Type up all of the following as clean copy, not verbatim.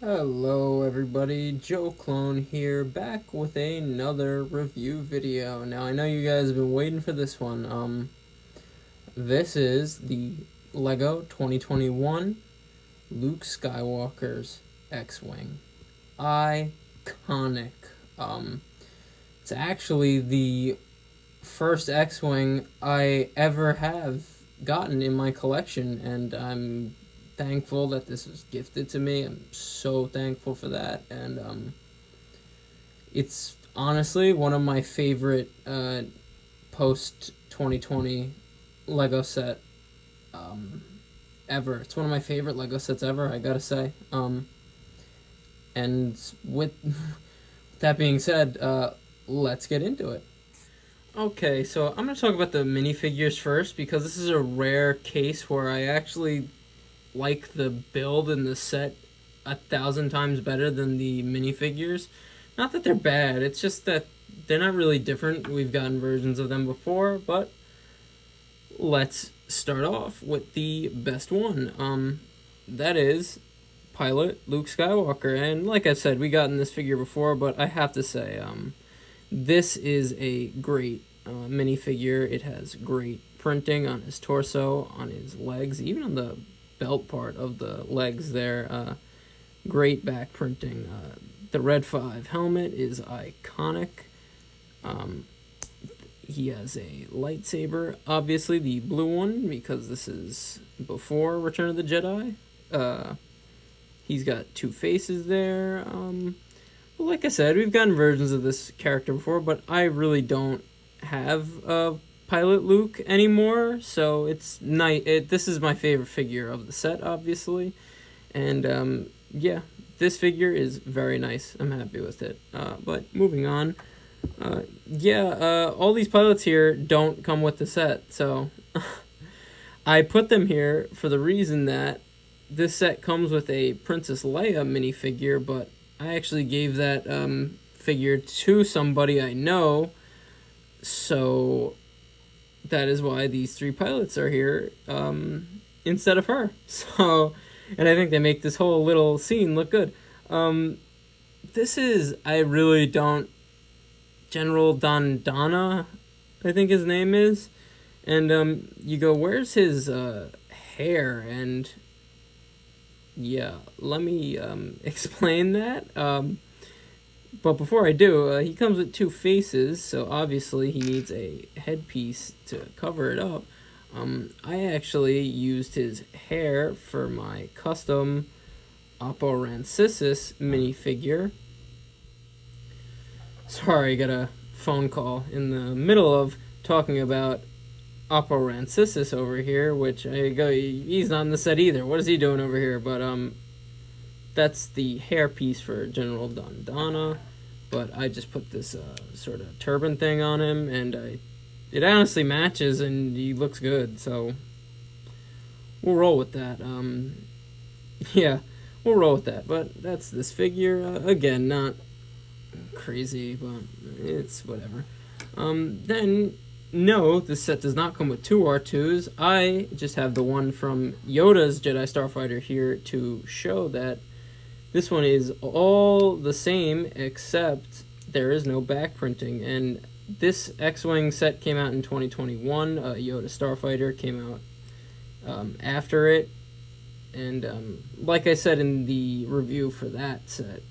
Hello everybody, Joe Clone here, back with another review video. Now I know you guys have been waiting for this one. This is the Lego 2021 Luke Skywalkers X-Wing. Iconic. It's actually the first X-Wing I ever have gotten in my collection, and I'm thankful that this was gifted to me. I'm so thankful for that, and it's honestly one of my favorite post 2020 Lego set ever. It's one of my favorite Lego sets ever, I gotta say. And with that being said, let's get into it. Okay, so I'm going to talk about the minifigures first because this is a rare case where I actually like the build and the set 1,000 times better than the minifigures. Not that they're bad, it's just that they're not really different. We've gotten versions of them before, but let's start off with the best one. That is pilot Luke Skywalker. And like I said, we gotten this figure before, but I have to say, this is a great minifigure. It has great printing on his torso, on his legs, even on the belt part of the legs there. Great back printing. The Red 5 helmet is iconic. He has a lightsaber, obviously the blue one, because this is before Return of the Jedi. He's got two faces there. Like I said, we've gotten versions of this character before, but I really don't have Pilot Luke anymore, so it's nice. This is my favorite figure of the set, obviously, and yeah, this figure is very nice. I'm happy with it. But moving on, all these pilots here don't come with the set, so I put them here for the reason that this set comes with a Princess Leia minifigure, but I actually gave that figure to somebody I know, so that is why these three pilots are here instead of her. So, and I think they make this whole little scene look good. This is, I really don't, General Donna, I think his name is, and you go, where's his hair? And yeah, let me explain that. But before I do, he comes with two faces, so obviously he needs a headpiece to cover it up. I actually used his hair for my custom Oppo Rancisis minifigure. Sorry, I got a phone call in the middle of talking about Oppo Rancisis over here, which I go, he's not in the set either. What is he doing over here? But that's the hair piece for General Donna. But I just put this sort of turban thing on him, and it honestly matches, and he looks good. So we'll roll with that. Yeah, we'll roll with that. But that's this figure. Again, not crazy, but it's whatever. Then, no, this set does not come with two R2s. I just have the one from Yoda's Jedi Starfighter here to show that this one is all the same, except there is no back printing. And this X-Wing set came out in 2021. Yoda Starfighter came out after it. And like I said in the review for that set,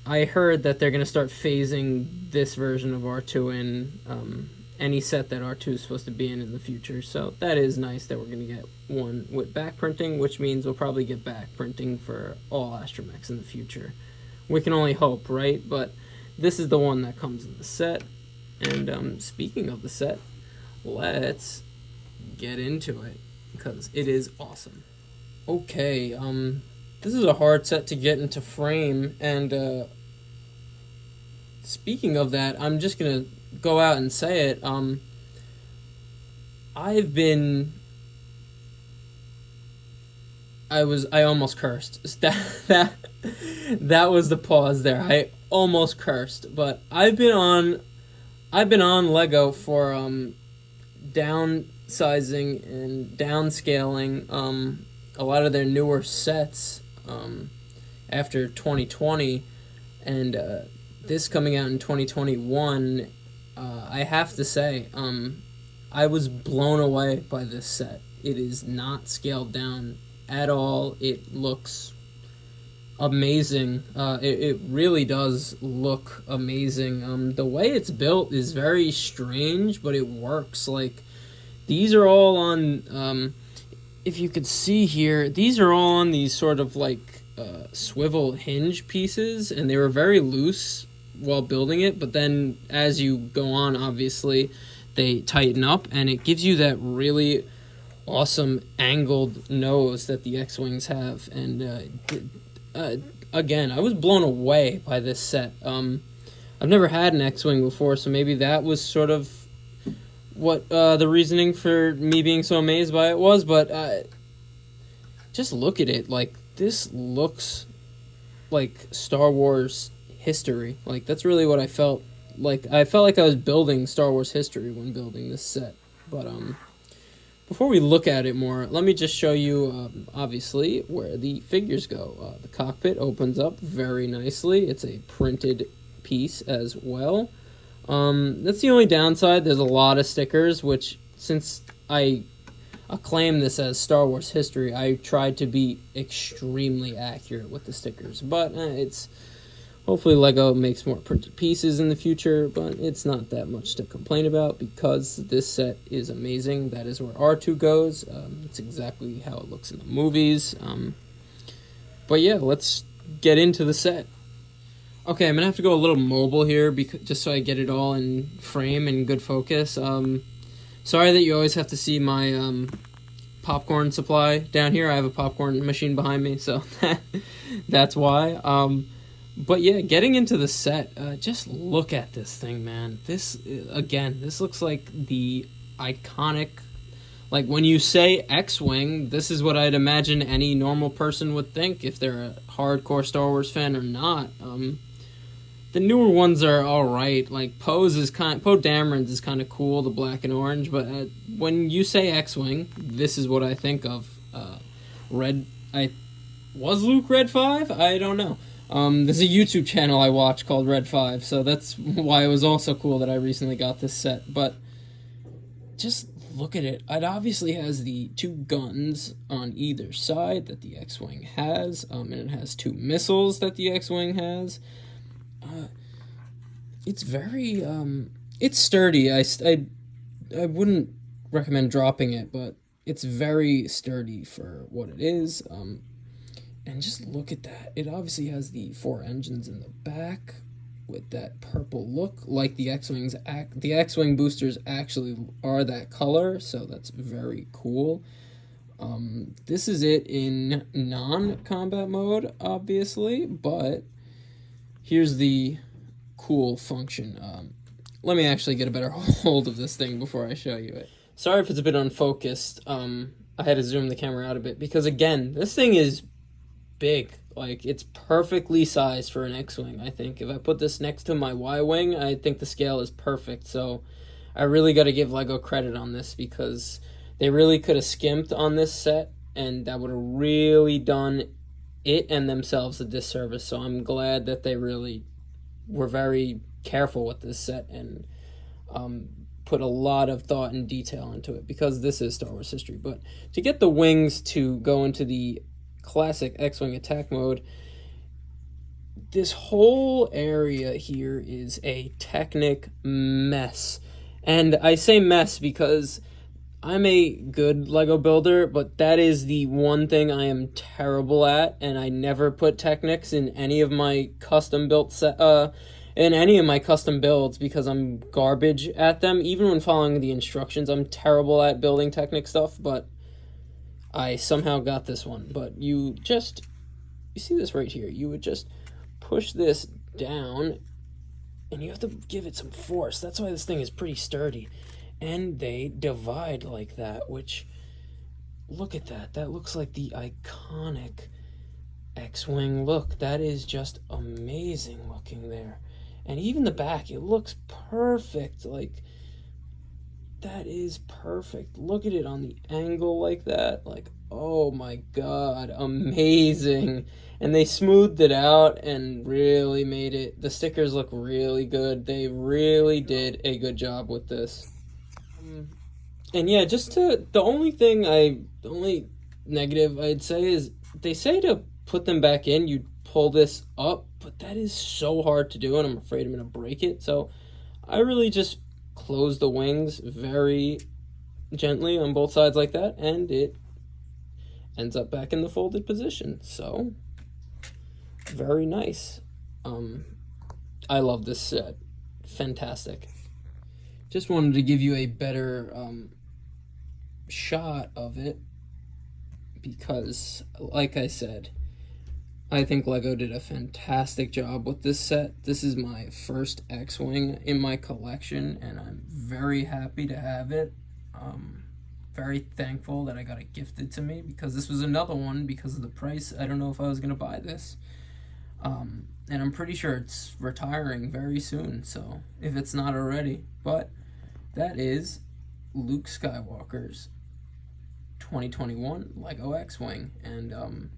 I heard that they're going to start phasing this version of R2 in any set that R2 is supposed to be in the future. So that is nice that we're going to get one with back printing, which means we'll probably get back printing for all astromechs in the future. We can only hope, right? But this is the one that comes in the set. And speaking of the set, let's get into it because it is awesome. Okay, this is a hard set to get into frame, and speaking of that, I'm just gonna go out and say it. I almost cursed. That was the pause there. I almost cursed, but I've been on Lego for downsizing and downscaling a lot of their newer sets. after 2020, and this coming out in 2021, I have to say, I was blown away by this set. It is not scaled down at all. It looks amazing. It really does look amazing. The way it's built is very strange, but it works. Like, these are all on, if you could see here, these are all on these sort of like swivel hinge pieces, and they were very loose while building it, but then as you go on, obviously they tighten up, and it gives you that really awesome angled nose that the X-Wings have. And again, I was blown away by this set. I've never had an X-Wing before, so maybe that was sort of what the reasoning for me being so amazed by it was, but just look at it. Like, this looks like Star Wars history. Like, that's really what I felt like. I felt like I was building Star Wars history when building this set. But before we look at it more, let me just show you obviously where the figures go. The cockpit opens up very nicely. It's a printed piece as well. That's the only downside. There's a lot of stickers, which, since I acclaim this as Star Wars history, I tried to be extremely accurate with the stickers. But it's hopefully Lego makes more printed pieces in the future, but it's not that much to complain about because this set is amazing. That is where R2 goes. It's exactly how it looks in the movies. But yeah, let's get into the set. Okay, I'm going to have to go a little mobile here just so I get it all in frame and good focus. Sorry that you always have to see my popcorn supply down here. I have a popcorn machine behind me, so that's why. But yeah, getting into the set, just look at this thing, man. This looks like the iconic, like, when you say X-Wing, this is what I'd imagine any normal person would think if they're a hardcore Star Wars fan or not. The newer ones are alright, like Poe Dameron's is kind of cool, the black and orange, but when you say X-Wing, this is what I think of. Was Luke Red 5? I don't know. There's a YouTube channel I watch called Red 5, so that's why it was also cool that I recently got this set. But just look at it. It obviously has the two guns on either side that the X-Wing has, and it has two missiles that the X-Wing has. It's very, it's sturdy. I wouldn't recommend dropping it, but it's very sturdy for what it is. And just look at that. It obviously has the 4 engines in the back with that purple look, like the X-Wings. The X-Wing boosters actually are that color, so that's very cool. This is it in non-combat mode, obviously, but here's the cool function. Let me actually get a better hold of this thing before I show you it. Sorry if it's a bit unfocused. I had to zoom the camera out a bit because, again, this thing is big. Like, it's perfectly sized for an X-Wing, I think. If I put this next to my Y-Wing, I think the scale is perfect. So I really got to give Lego credit on this because they really could have skimped on this set, and that would have really done it and themselves a disservice. So I'm glad that they really were very careful with this set and put a lot of thought and detail into it because this is Star Wars history. But to get the wings to go into the classic X-Wing attack mode, this whole area here is a Technic mess. And I say mess because I'm a good Lego builder, but that is the one thing I am terrible at, and I never put Technics in any of my custom built custom builds because I'm garbage at them. Even when following the instructions, I'm terrible at building Technic stuff, but I somehow got this one. But you see this right here. You would just push this down, and you have to give it some force. That's why this thing is pretty sturdy. And they divide like that, which, look at that. That looks like the iconic X-Wing look. That is just amazing looking there. And even the back, it looks perfect. Like, that is perfect. Look at it on the angle like that. Like, oh my god, amazing. And they smoothed it out and really made it, the stickers look really good. They really did a good job with this. And yeah, the only negative I'd say is they say to put them back in, you'd pull this up, but that is so hard to do, and I'm afraid I'm going to break it. So I really just close the wings very gently on both sides like that, and it ends up back in the folded position. So very nice. I love this set. Fantastic. Just wanted to give you a better shot of it because, like I said, I think Lego did a fantastic job with this set. This is my first X-Wing in my collection, and I'm very happy to have it. Very thankful that I got it gifted to me because this was another one because of the price. I don't know if I was going to buy this. And I'm pretty sure it's retiring very soon, so if it's not already. But that is Luke Skywalker's 2021 Lego Xwing, and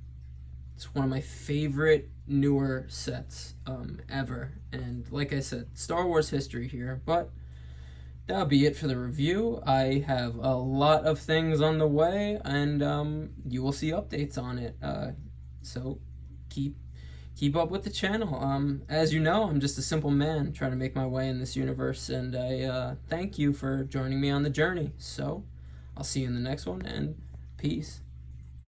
it's one of my favorite newer sets ever. And like I said, Star Wars history here, but that'll be it for the review. I have a lot of things on the way, and you will see updates on it. So keep up with the channel. As you know, I'm just a simple man trying to make my way in this universe, and I thank you for joining me on the journey. So I'll see you in the next one, and peace.